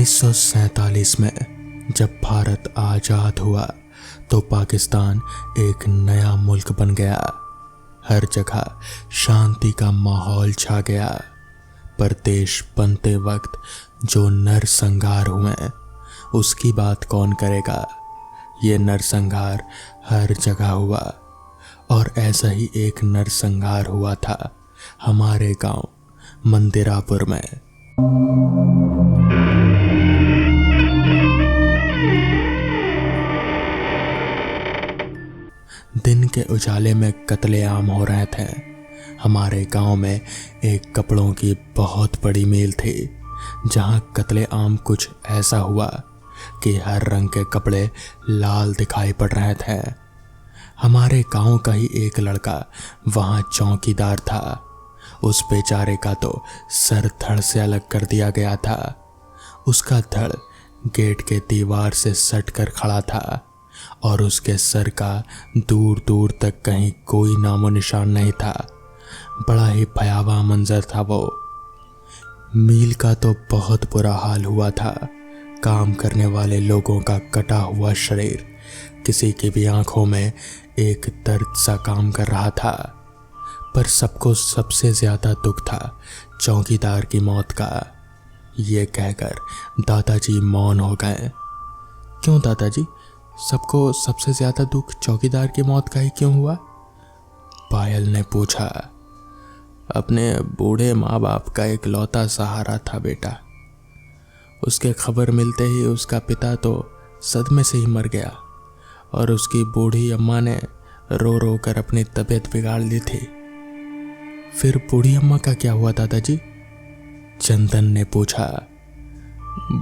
1947 में जब भारत आज़ाद हुआ तो पाकिस्तान एक नया मुल्क बन गया। हर जगह शांति का माहौल छा गया। पर देश बनते वक्त जो नरसंहार हुए उसकी बात कौन करेगा। ये नरसंहार हर जगह हुआ और ऐसा ही एक नरसंहार हुआ था हमारे गांव मंदिरापुर में। दिन के उजाले में कत्लेआम हो रहे थे। हमारे गांव में एक कपड़ों की बहुत बड़ी मिल थी जहां कत्लेआम कुछ ऐसा हुआ कि हर रंग के कपड़े लाल दिखाई पड़ रहे थे। हमारे गांव का ही एक लड़का वहां चौकीदार था। उस बेचारे का तो सर धड़ से अलग कर दिया गया था। उसका धड़ गेट के दीवार से सट कर खड़ा था और उसके सर का दूर दूर तक कहीं कोई नामो निशान नहीं था। बड़ा ही भयावह मंजर था वो। मील का तो बहुत बुरा हाल हुआ था। काम करने वाले लोगों का कटा हुआ शरीर, किसी की भी आंखों में एक दर्द सा काम कर रहा था। पर सबको सबसे ज्यादा दुख था चौकीदार की मौत का। ये कहकर दादाजी मौन हो गए। क्यों दादाजी, सबको सबसे ज्यादा दुख चौकीदार की मौत का ही क्यों हुआ? पायल ने पूछा। अपने बूढ़े माँ बाप का इकलौता सहारा था बेटा। उसके खबर मिलते ही उसका पिता तो सदमे से ही मर गया और उसकी बूढ़ी अम्मा ने रो रो कर अपनी तबीयत बिगाड़ ली थी। फिर बूढ़ी अम्मा का क्या हुआ दादाजी? चंदन ने पूछा।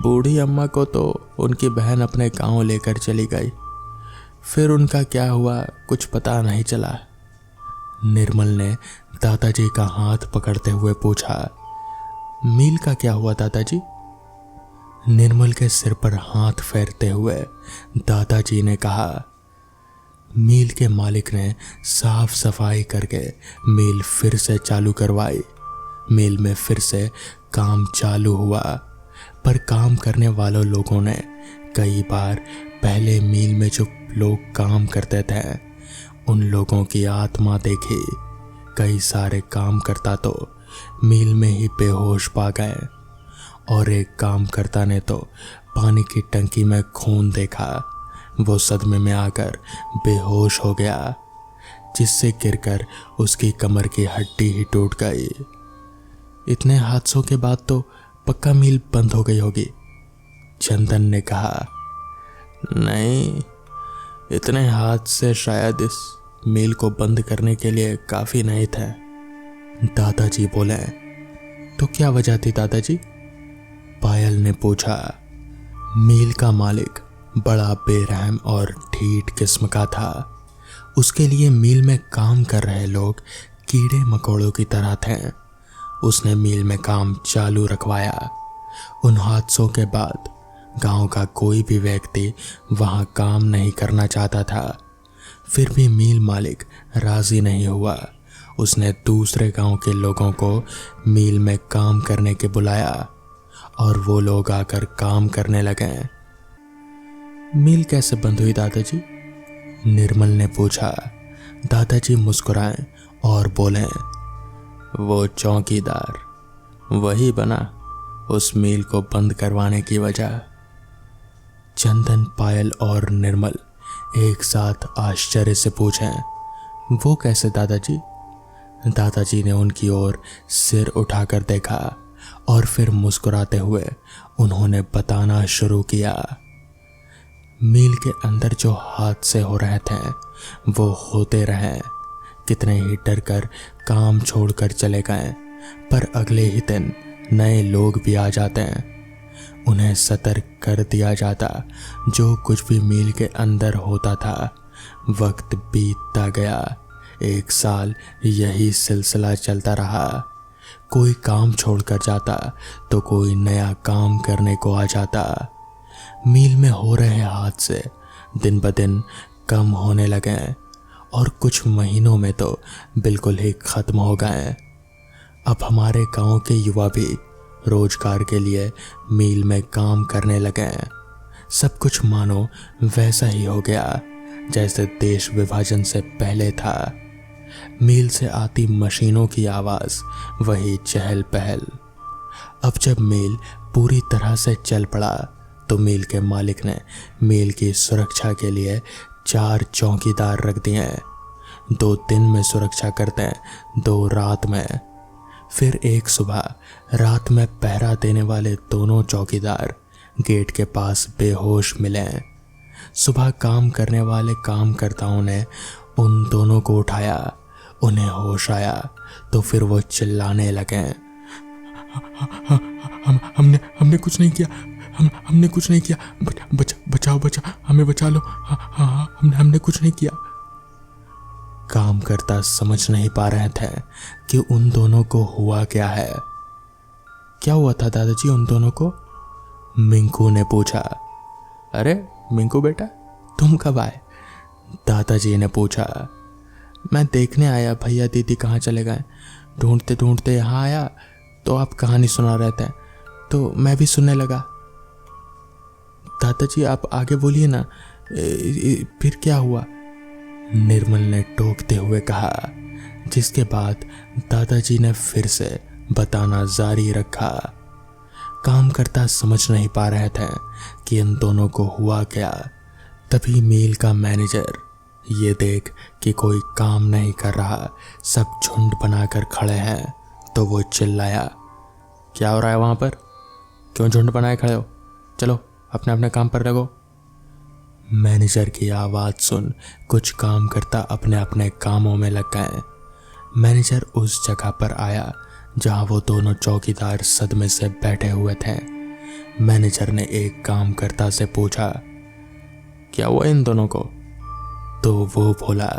बूढ़ी अम्मा को तो उनकी बहन अपने गांव लेकर चली गई। फिर उनका क्या हुआ कुछ पता नहीं चला। निर्मल ने दादाजी का हाथ पकड़ते हुए पूछा। मील का क्या हुआ दादाजी? निर्मल के सिर पर हाथ फेरते हुए दादाजी ने कहा। मील के मालिक ने साफ सफाई करके मील फिर से चालू करवाई। मील में फिर से काम चालू हुआ। पर काम करने वालों लोगों ने कई बार पहले मील में जो लोग काम करते थे उन लोगों की आत्मा देखी। कई सारे काम करता तो मील में ही बेहोश पा गए और एक काम करता ने तो पानी की टंकी में खून देखा। वो सदमे में आकर बेहोश हो गया, जिससे गिरकर उसकी कमर की हड्डी ही टूट गई। इतने हादसों के बाद तो पक्का मील बंद हो गई होगी, चंदन ने कहा। नहीं, इतने हादसे शायद इस मील को बंद करने के लिए काफी नहीं थे, दादाजी बोले। तो क्या वजह थी दादाजी? पायल ने पूछा। मील का मालिक बड़ा बेरहम और ढीठ किस्म का था। उसके लिए मील में काम कर रहे लोग कीड़े मकोड़ों की तरह थे। उसने मील में काम चालू रखवाया। उन हादसों के बाद गांव का कोई भी व्यक्ति वहां काम नहीं करना चाहता था। फिर भी मील मालिक राजी नहीं हुआ। उसने दूसरे गांव के लोगों को मील में काम करने के बुलाया और वो लोग आकर काम करने लगे। मील कैसे बंद हुई दादाजी? निर्मल ने पूछा। दादाजी मुस्कुराए और बोले। वो चौकीदार वही बना उस मील को बंद करवाने की वजह। चंदन, पायल और निर्मल एक साथ आश्चर्य से पूछे। वो कैसे दादाजी? दादाजी ने उनकी ओर सिर उठाकर देखा और फिर मुस्कुराते हुए उन्होंने बताना शुरू किया। मील के अंदर जो हादसे हो रहे थे वो होते रहे। कितने ही डर कर काम छोड़कर चले गए, पर अगले ही दिन नए लोग भी आ जाते हैं। उन्हें सतर्क कर दिया जाता। जो कुछ भी मील के अंदर होता था। वक्त बीतता गया। 1 साल यही सिलसिला चलता रहा। कोई काम छोड़कर जाता तो कोई नया काम करने को आ जाता। मील में हो रहे हादसे दिन ब दिन कम होने लगे और कुछ महीनों में तो बिल्कुल ही खत्म हो गए। अब हमारे गांव के युवा भी रोजगार के लिए मिल में काम करने लगे। सब कुछ मानो वैसा ही हो गया जैसे देश विभाजन से पहले था। मिल से आती मशीनों की आवाज, वही चहल पहल। अब जब मिल पूरी तरह से चल पड़ा तो मिल के मालिक ने मिल की सुरक्षा के लिए 4 चौकीदार रख दिए। 2 दिन में सुरक्षा करते हैं, 2 रात में। फिर एक सुबह रात में पहरा देने वाले दोनों चौकीदार गेट के पास बेहोश मिले। सुबह काम करने वाले कामकर्ताओं ने उन दोनों को उठाया। उन्हें होश आया तो फिर वो चिल्लाने लगे, हमने कुछ नहीं किया, हमने कुछ नहीं किया, बचाओ, हमें बचा लो, हमने कुछ नहीं किया। कामकर्ता समझ नहीं पा रहे थे कि उन दोनों को हुआ क्या है। क्या हुआ था दादाजी उन दोनों को? मिंकू ने पूछा। अरे मिंकू बेटा, तुम कब आए? दादाजी ने पूछा। मैं देखने आया, भैया दीदी कहाँ चले गए। ढूंढते ढूंढते यहाँ आया तो आप कहानी सुना रहे थे तो मैं भी सुनने लगा। दादाजी आप आगे बोलिए ना, फिर क्या हुआ? निर्मल ने टोकते हुए कहा, जिसके बाद दादाजी ने फिर से बताना जारी रखा। कामकर्ता समझ नहीं पा रहे थे कि इन दोनों को हुआ क्या। तभी मिल का मैनेजर ये देख कि कोई काम नहीं कर रहा, सब झुंड बनाकर खड़े हैं, तो वो चिल्लाया, क्या हो रहा है वहां पर? क्यों झुंड बनाए खड़े हो? चलो अपने अपने काम पर लगो। मैनेजर की आवाज सुन कुछ कामकर्ता अपने अपने कामों में लग गए। मैनेजर उस जगह पर आया जहां वो दोनों चौकीदार सदमे से बैठे हुए थे। मैनेजर ने एक कामकर्ता से पूछा, क्या हुआ इन दोनों को? तो वो बोला,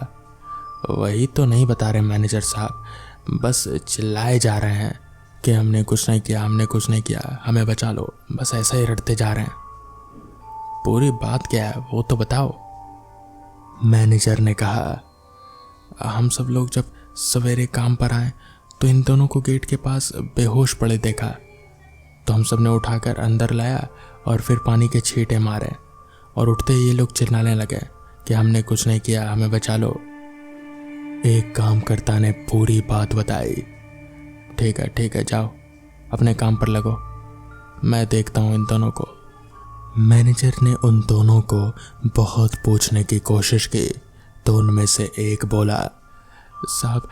वही तो नहीं बता रहे मैनेजर साहब, बस चिल्लाए जा रहे हैं कि हमने कुछ नहीं किया, हमने कुछ नहीं किया, हमें बचा लो, बस ऐसा ही रटते जा रहे हैं। पूरी बात क्या है वो तो बताओ। मैनेजर ने कहा, हम सब लोग जब सवेरे काम पर आए तो इन दोनों को गेट के पास बेहोश पड़े देखा, तो हम सब ने उठाकर अंदर लाया और फिर पानी के छींटे मारे और उठते ही ये लोग चिल्लाने लगे कि हमने कुछ नहीं किया, हमें बचा लो। एक कामकर्ता ने पूरी बात बताई। ठीक है जाओ अपने काम पर लगो, मैं देखता हूँ इन दोनों को। मैनेजर ने उन दोनों को बहुत पूछने की कोशिश की तो उनमें से एक बोला, साहब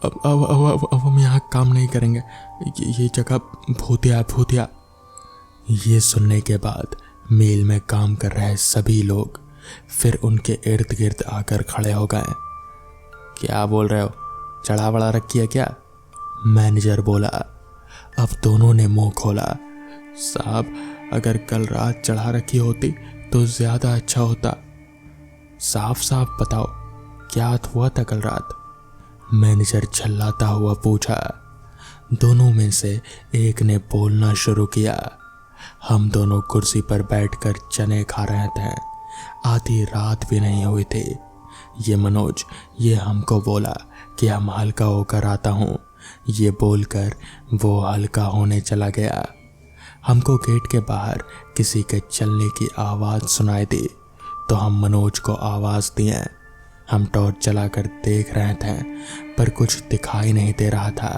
अब हम यहाँ काम नहीं करेंगे, ये जगह भूतिया। ये सुनने के बाद मिल में काम कर रहे सभी लोग फिर उनके इर्द गिर्द आकर खड़े हो गए। क्या बोल रहे हो, चढ़ा वड़ा रखी है क्या? मैनेजर बोला। अब दोनों ने मुंह खोला। साहब अगर कल रात चढ़ा रखी होती तो ज्यादा अच्छा होता। साफ साफ बताओ क्या हुआ था कल रात? मैनेजर झल्लाता हुआ पूछा। दोनों में से एक ने बोलना शुरू किया। हम दोनों कुर्सी पर बैठकर चने खा रहे थे, आधी रात भी नहीं हुई थी। ये मनोज ये हमको बोला कि हम हल्का होकर आता हूँ। ये बोलकर वो हल्का होने चला गया। हमको गेट के बाहर किसी के चलने की आवाज़ सुनाई दी तो हम मनोज को आवाज़ दिए। हम टॉर्च जलाकर देख रहे थे पर कुछ दिखाई नहीं दे रहा था।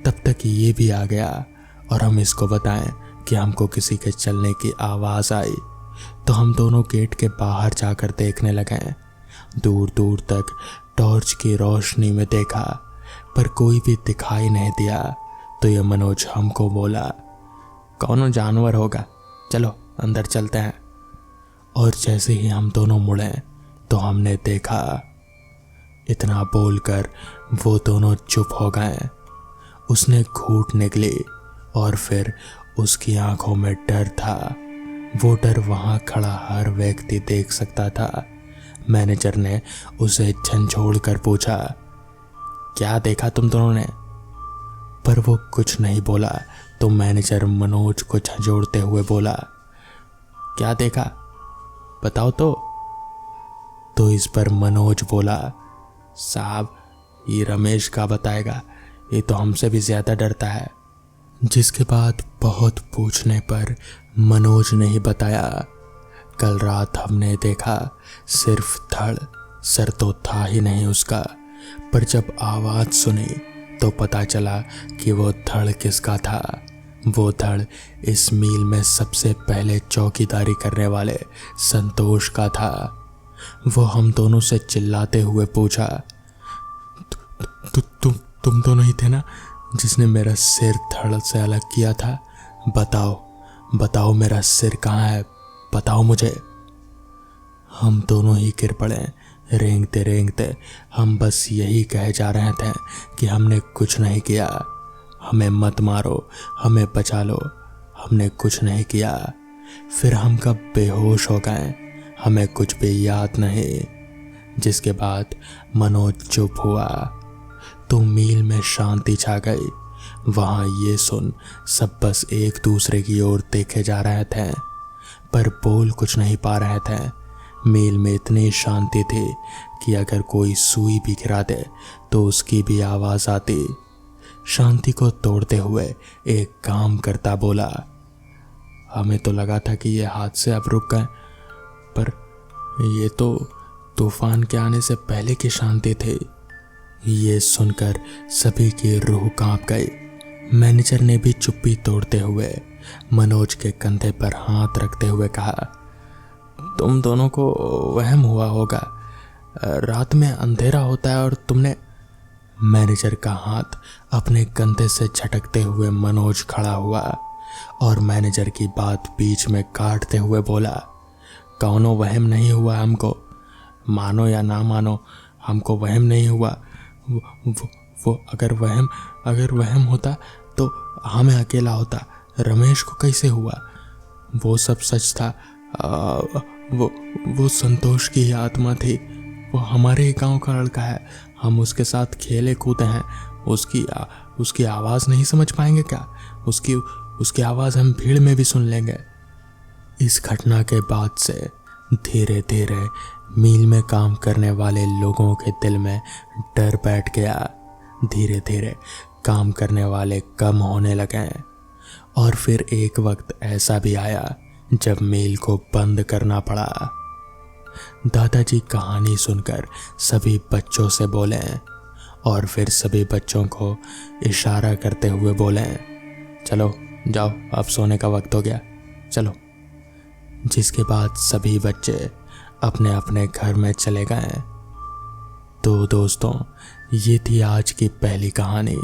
तब तक ये भी आ गया और हम इसको बताएं कि हमको किसी के चलने की आवाज़ आई तो हम दोनों गेट के बाहर जाकर देखने लगे। दूर दूर तक टॉर्च की रोशनी में देखा पर कोई भी दिखाई नहीं दिया तो ये मनोज हमको बोला, कौन जानवर होगा, चलो अंदर चलते हैं। और जैसे ही हम दोनों मुड़े तो हमने देखा। इतना बोलकर वो दोनों चुप हो गए। उसने घूंट निकली और फिर उसकी आंखों में डर था। वो डर वहां खड़ा हर व्यक्ति देख सकता था। मैनेजर ने उसे झंझोड़ कर पूछा, क्या देखा तुम दोनों ने? पर वो कुछ नहीं बोला तो मैनेजर मनोज को झंझोड़ते हुए बोला, क्या देखा बताओ तो इस पर मनोज बोला, साहब ये रमेश का बताएगा, ये तो हमसे भी ज्यादा डरता है। जिसके बाद बहुत पूछने पर मनोज ने ही बताया, कल रात हमने देखा सिर्फ धड़, सर तो था ही नहीं उसका, पर जब आवाज़ सुनी तो पता चला कि वो धड़ किसका था। वो धड़ इस मील में सबसे पहले चौकीदारी करने वाले संतोष का था। वो हम दोनों से चिल्लाते हुए पूछा, तुम तो नहीं थे ना जिसने मेरा सिर धड़ से अलग किया था? बताओ मेरा सिर कहाँ है, बताओ मुझे। हम दोनों ही गिर पड़े। रेंगते रेंगते हम बस यही कहे जा रहे थे कि हमने कुछ नहीं किया, हमें मत मारो, हमें बचा लो, हमने कुछ नहीं किया। फिर हम कब बेहोश हो गए, हमें कुछ भी याद नहीं। जिसके बाद मनोज चुप हुआ तो मील में शांति छा गई। वहाँ ये सुन सब बस एक दूसरे की ओर देखे जा रहे थे, पर बोल कुछ नहीं पा रहे थे। मील में इतनी शांति थी कि अगर कोई सुई भी गिरा दे तो उसकी भी आवाज़ आती। शांति को तोड़ते हुए एक काम करता बोला, हमें तो लगा था कि ये हादसे अब रुक गए, पर ये तो तूफान के आने से पहले की शांति थी। ये सुनकर सभी की रूह कांप गई। मैनेजर ने भी चुप्पी तोड़ते हुए मनोज के कंधे पर हाथ रखते हुए कहा, तुम दोनों को वहम हुआ होगा, रात में अंधेरा होता है और तुमने। मैनेजर का हाथ अपने कंधे से झटकते हुए मनोज खड़ा हुआ और मैनेजर की बात बीच में काटते हुए बोला, कौनो वहम नहीं हुआ हमको, मानो या ना मानो, हमको वहम नहीं हुआ। वो अगर वहम होता तो हमें अकेला होता, रमेश को कैसे हुआ? वो सब सच था। वो संतोष की ही आत्मा थी। वो हमारे ही गांव का लड़का है, हम उसके साथ खेले कूदे हैं। उसकी आवाज़ नहीं समझ पाएंगे क्या? उसकी आवाज़ हम भीड़ में भी सुन लेंगे। इस घटना के बाद से धीरे धीरे मील में काम करने वाले लोगों के दिल में डर बैठ गया। धीरे धीरे काम करने वाले कम होने लगे और फिर एक वक्त ऐसा भी आया जब मील को बंद करना पड़ा। दादाजी कहानी सुनकर सभी बच्चों से बोले और फिर सभी बच्चों को इशारा करते हुए बोले, चलो जाओ, अब सोने का वक्त हो गया, चलो। जिसके बाद सभी बच्चे अपने अपने घर में चले गए। तो दोस्तों, ये थी आज की पहली कहानी।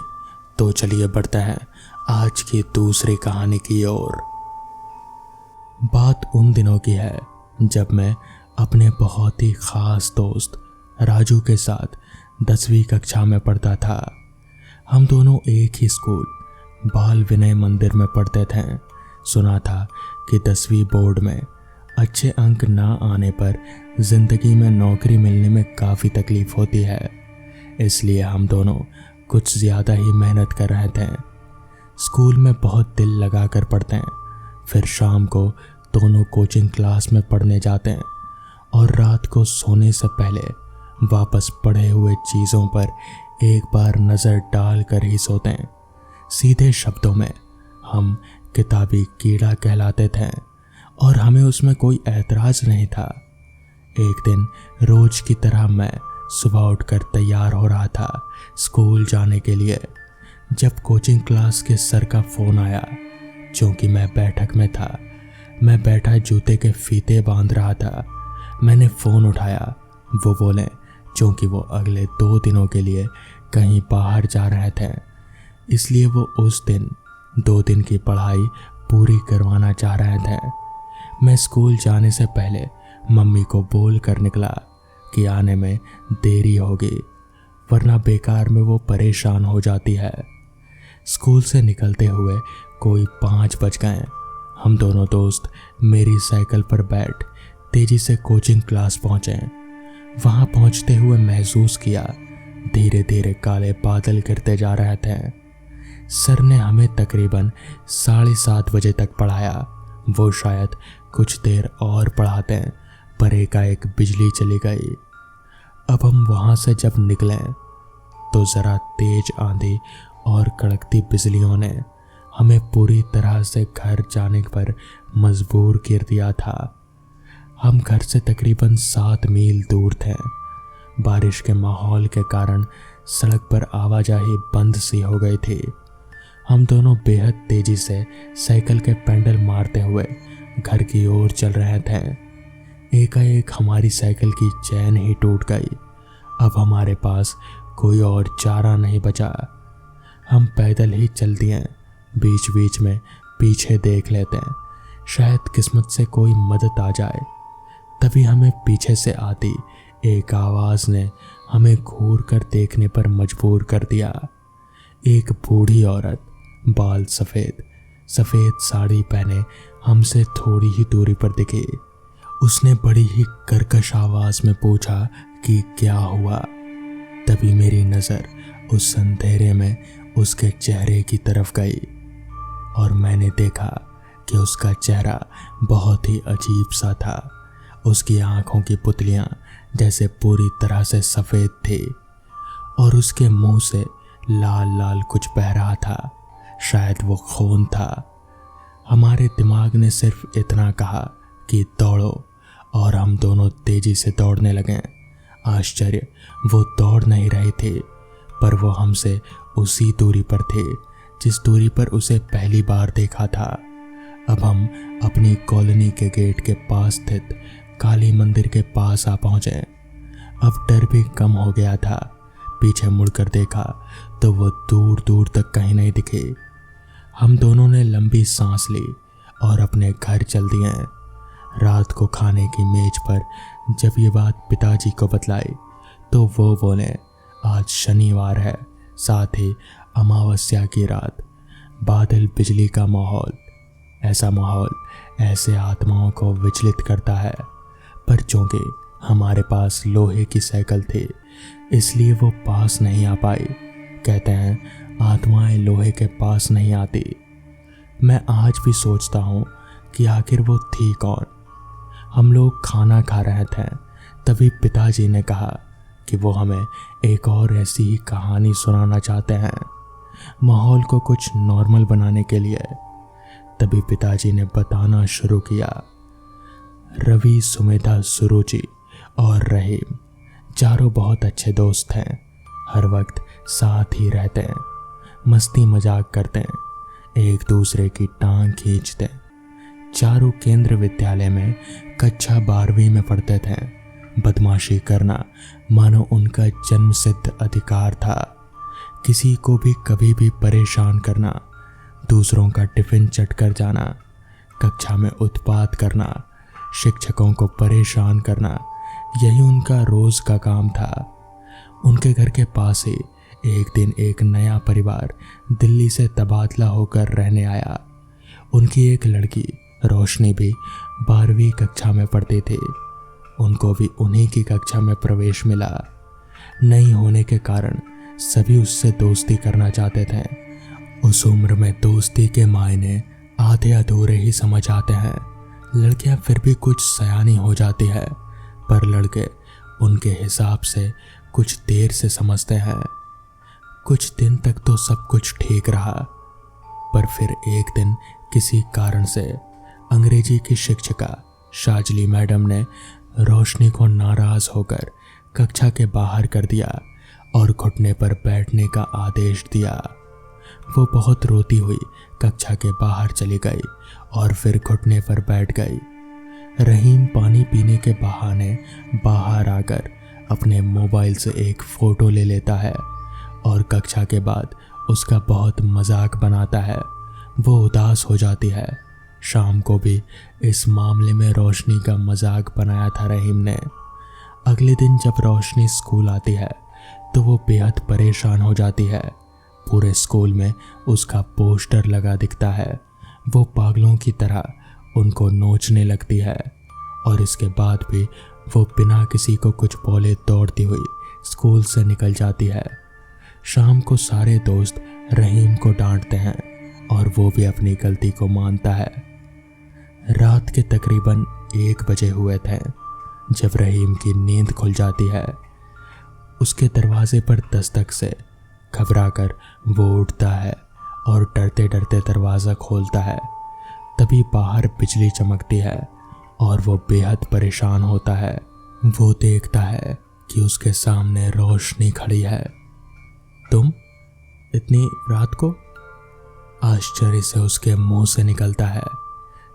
तो चलिए बढ़ते हैं आज की दूसरी कहानी की ओर। बात उन दिनों की है जब मैं अपने बहुत ही ख़ास दोस्त राजू के साथ 10वीं कक्षा में पढ़ता था। हम दोनों एक ही स्कूल बाल विनय मंदिर में पढ़ते थे। सुना था कि 10वीं बोर्ड में अच्छे अंक ना आने पर ज़िंदगी में नौकरी मिलने में काफ़ी तकलीफ़ होती है, इसलिए हम दोनों कुछ ज़्यादा ही मेहनत कर रहे थे। स्कूल में बहुत दिल लगा कर पढ़ते हैं, फिर शाम को दोनों कोचिंग क्लास में पढ़ने जाते हैं और रात को सोने से पहले वापस पढ़े हुए चीज़ों पर एक बार नज़र डाल कर ही सोते हैं। सीधे शब्दों में हम किताबी कीड़ा कहलाते थे और हमें उसमें कोई ऐतराज़ नहीं था। एक दिन रोज की तरह मैं सुबह उठकर तैयार हो रहा था स्कूल जाने के लिए, जब कोचिंग क्लास के सर का फ़ोन आया। चूँकि मैं बैठक में था, मैं बैठा जूते के फीते बांध रहा था। मैंने फ़ोन उठाया। वो बोले चूँकि वो अगले 2 दिनों के लिए कहीं बाहर जा रहे थे, इसलिए वो उस दिन 2 दिन की पढ़ाई पूरी करवाना चाह रहे थे। मैं स्कूल जाने से पहले मम्मी को बोल कर निकला कि आने में देरी होगी, वरना बेकार में वो परेशान हो जाती है। स्कूल से निकलते हुए कोई 5 बज गए। हम दोनों दोस्त मेरी साइकिल पर बैठ तेजी से कोचिंग क्लास पहुँचे। वहाँ पहुँचते हुए महसूस किया धीरे धीरे काले बादल गिरते जा रहे थे। सर ने हमें तकरीबन 7:30 बजे तक पढ़ाया। वो शायद कुछ देर और पढ़ाते, पर एकाएक बिजली चली गई। अब हम वहाँ से जब निकले तो ज़रा तेज आंधी और कड़कती बिजलियों ने हमें पूरी तरह से घर जाने पर मजबूर कर दिया था। हम घर से तकरीबन 7 मील दूर थे। बारिश के माहौल के कारण सड़क पर आवाजाही बंद सी हो गई थी। हम दोनों बेहद तेजी से साइकिल के पेडल मारते हुए घर की ओर चल रहे थे। एकाएक हमारी साइकिल की चैन ही टूट गई। अब हमारे पास कोई और चारा नहीं बचा। हम पैदल ही चल दिए। बीच बीच में पीछे देख लेते हैं, शायद किस्मत से कोई मदद आ जाए। तभी हमें पीछे से आती एक आवाज़ ने हमें घूर कर देखने पर मजबूर कर दिया। एक बूढ़ी औरत, बाल सफ़ेद साड़ी पहने हमसे थोड़ी ही दूरी पर दिखी। उसने बड़ी ही कर्कश आवाज़ में पूछा कि क्या हुआ। तभी मेरी नज़र उस अंधेरे में उसके चेहरे की तरफ गई और मैंने देखा कि उसका चेहरा बहुत ही अजीब सा था। उसकी आंखों की पुतलियां जैसे पूरी तरह से सफ़ेद थी और उसके मुंह से लाल लाल कुछ बह रहा था, शायद वो खून था। हमारे दिमाग ने सिर्फ इतना कहा कि दौड़ो और हम दोनों तेजी से दौड़ने लगे। आश्चर्य, वो दौड़ नहीं रहे थे, पर वो हमसे उसी दूरी पर थे जिस दूरी पर उसे पहली बार देखा था। अब हम अपनी कॉलोनी के गेट के पास स्थित काली मंदिर के पास आ पहुंचे। अब डर भी कम हो गया था। पीछे मुड़कर देखा तो वो दूर दूर तक कहीं नहीं दिखे। हम दोनों ने लंबी सांस ली और अपने घर चल दिए। रात को खाने की मेज पर जब ये बात पिताजी को बतलाई तो वो बोले, आज शनिवार है, साथ ही अमावस्या की रात, बादल बिजली का माहौल। ऐसा माहौल ऐसे आत्माओं को विचलित करता है। पर चूंकि हमारे पास लोहे की साइकिल थी इसलिए वो पास नहीं आ पाई। कहते हैं आत्माएं लोहे के पास नहीं आती। मैं आज भी सोचता हूँ कि आखिर वो थी कौन। हम लोग खाना खा रहे थे, तभी पिताजी ने कहा कि वो हमें एक और ऐसी ही कहानी सुनाना चाहते हैं, माहौल को कुछ नॉर्मल बनाने के लिए। तभी पिताजी ने बताना शुरू किया। रवि, सुमेधा, सुरुचि और रहीम चारों बहुत अच्छे दोस्त हैं। हर वक्त साथ ही रहते हैं, मस्ती मजाक करते हैं, एक दूसरे की टांग खींचते हैं। चारों केंद्र विद्यालय में कक्षा 12वीं में पढ़ते थे। बदमाशी करना मानो उनका जन्मसिद्ध अधिकार था। किसी को भी कभी भी परेशान करना, दूसरों का टिफिन चट कर जाना, कक्षा में उत्पात करना, शिक्षकों को परेशान करना, यही उनका रोज का काम था। उनके घर के पास ही एक दिन एक नया परिवार दिल्ली से तबादला होकर रहने आया। उनकी एक लड़की रोशनी भी 12वीं कक्षा में पढ़ती थी। उनको भी उन्हीं की कक्षा में प्रवेश मिला। नहीं होने के कारण सभी उससे दोस्ती करना चाहते थे। उस उम्र में दोस्ती के मायने आधे अधूरे ही समझ आते हैं। लड़कियां फिर भी कुछ सयानी हो जाती है, पर लड़के उनके हिसाब से कुछ देर से समझते हैं। कुछ दिन तक तो सब कुछ ठीक रहा, पर फिर एक दिन किसी कारण से अंग्रेजी की शिक्षिका शाजली मैडम ने रोशनी को नाराज होकर कक्षा के बाहर कर दिया और घुटने पर बैठने का आदेश दिया। वो बहुत रोती हुई कक्षा के बाहर चली गई और फिर घुटने पर बैठ गई। रहीम पानी पीने के बहाने बाहर आकर अपने मोबाइल से एक फ़ोटो ले लेता है और कक्षा के बाद उसका बहुत मजाक बनाता है। वो उदास हो जाती है। शाम को भी इस मामले में रोशनी का मजाक बनाया था रहीम ने। अगले दिन जब रोशनी स्कूल आती है तो वो बेहद परेशान हो जाती है। पूरे स्कूल में उसका पोस्टर लगा दिखता है। वो पागलों की तरह उनको नोचने लगती है और इसके बाद भी वो बिना किसी को कुछ बोले दौड़ती हुई स्कूल से निकल जाती है। शाम को सारे दोस्त रहीम को डांटते हैं और वो भी अपनी गलती को मानता है। रात के तकरीबन 1 बजे हुए थे जब रहीम की नींद खुल जाती है। उसके दरवाजे पर दस्तक से घबराकर वो उठता है और डरते डरते दरवाज़ा खोलता है। तभी बाहर बिजली चमकती है और वो बेहद परेशान होता है। वो देखता है कि उसके सामने रोशनी खड़ी है। तुम इतनी रात को? आश्चर्य से उसके मुंह से निकलता है।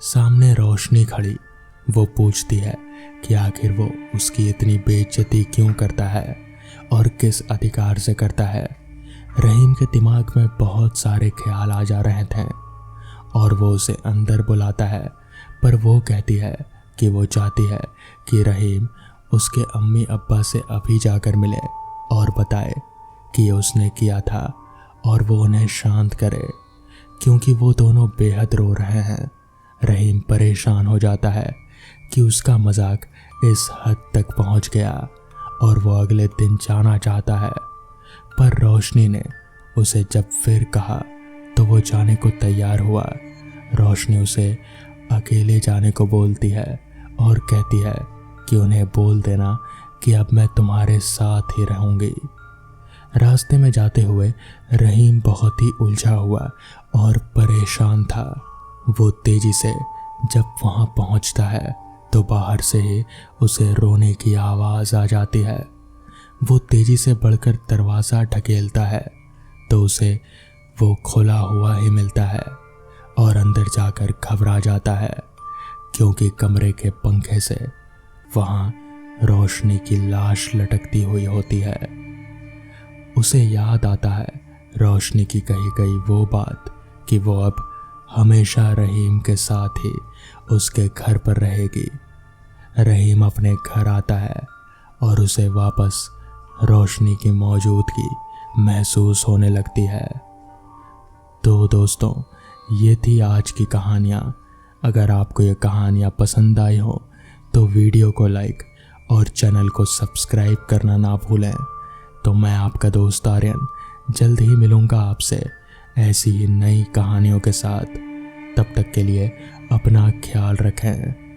सामने रोशनी खड़ी। वो पूछती है कि आखिर वो उसकी इतनी बेइज्जती क्यों करता है और किस अधिकार से करता है। रहीम के दिमाग में बहुत सारे ख्याल आ जा रहे थे और वो उसे अंदर बुलाता है, पर वो कहती है कि वो चाहती है कि रहीम उसके अम्मी अब्बा से अभी जाकर मिले और बताए कि ये उसने किया था और वो उन्हें शांत करे, क्योंकि वो दोनों बेहद रो रहे हैं। रहीम परेशान हो जाता है कि उसका मजाक इस हद तक पहुंच गया और वो अगले दिन जाना चाहता है, पर रोशनी ने उसे जब फिर कहा तो वो जाने को तैयार हुआ। रोशनी उसे अकेले जाने को बोलती है और कहती है कि उन्हें बोल देना कि अब मैं तुम्हारे साथ ही रहूंगी। रास्ते में जाते हुए रहीम बहुत ही उलझा हुआ और परेशान था। वो तेजी से जब वहां पहुंचता है तो बाहर से ही उसे रोने की आवाज़ आ जाती है। वो तेजी से बढ़कर दरवाज़ा ढकेलता है तो उसे वो खुला हुआ ही मिलता है और अंदर जाकर घबरा जाता है, क्योंकि कमरे के पंखे से वहाँ रोशनी की लाश लटकती हुई होती है। उसे याद आता है रोशनी की कही गई वो बात कि वो अब हमेशा रहीम के साथ ही उसके घर पर रहेगी। रहीम अपने घर आता है और उसे वापस रोशनी की मौजूदगी महसूस होने लगती है। तो दोस्तों, ये थी आज की कहानियाँ। अगर आपको ये कहानियाँ पसंद आई हो तो वीडियो को लाइक और चैनल को सब्सक्राइब करना ना भूलें। तो मैं आपका दोस्त आर्यन जल्द ही मिलूँगा आपसे ऐसी ही नई कहानियों के साथ। तब तक के लिए अपना ख्याल रखें।